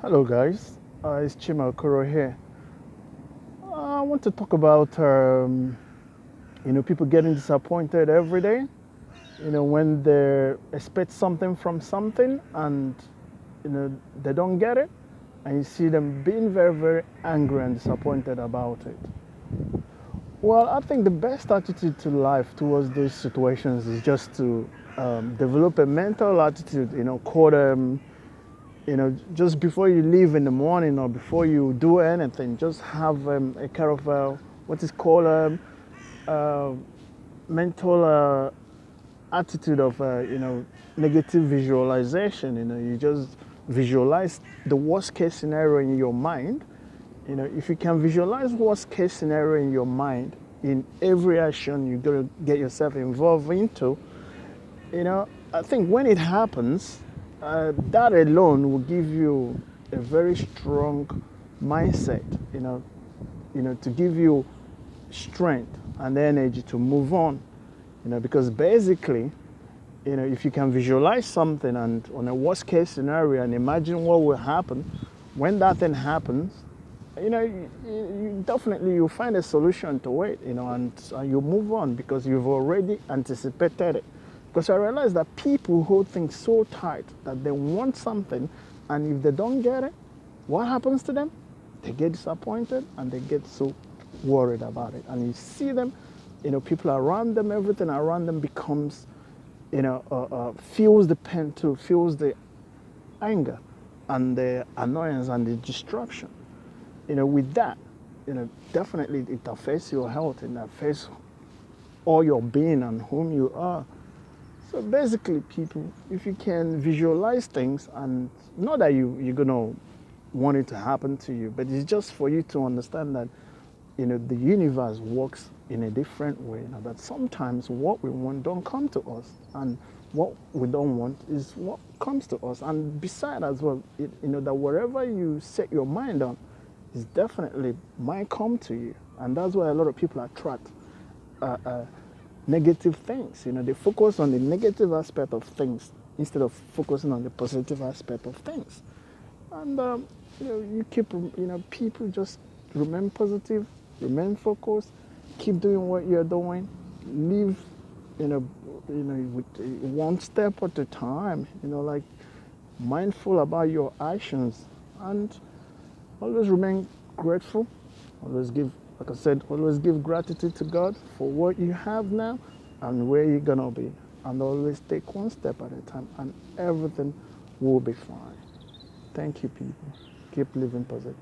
Hello, guys. It's Chima Okoro here. I want to talk about people getting disappointed every day. When they expect something from something and they don't get it, and you see them being very, very angry and disappointed about it. Well, I think the best attitude to life towards those situations is just to develop a mental attitude. Called just before you leave in the morning or before you do anything, just have a kind of what is called a mental attitude of negative visualization. You just visualize the worst case scenario in your mind. If you can visualize worst case scenario in your mind in every action you're going to get yourself involved into, I think when it happens, that alone will give you a very strong mindset, to give you strength and energy to move on, because basically, if you can visualize something and on a worst case scenario and imagine what will happen, when that thing happens, you definitely you'll find a solution to it, and you move on because you've already anticipated it. Because I realize that people hold things so tight that they want something, and if they don't get it, what happens to them? They get disappointed and they get so worried about it. And you see them, people around them, everything around them becomes, feels the pain too, feels the anger and the annoyance and the destruction. With that, definitely it affects your health and affects all your being and whom you are. So basically, people, if you can visualize things, and not that you're gonna want it to happen to you, but it's just for you to understand that the universe works in a different way. That sometimes what we want don't come to us, and what we don't want is what comes to us. And beside as well, that wherever you set your mind on, is definitely might come to you, and that's why a lot of people attract uh, uh, negative things. They focus on the negative aspect of things instead of focusing on the positive aspect of things. And you keep, people just remain positive, remain focused, keep doing what you're doing, live, with one step at a time. Like mindful about your actions, and always remain grateful. Always give, like I said, always give gratitude to God for what you have now and where you're gonna be. And always take one step at a time, and everything will be fine. Thank you, people. Keep living positive.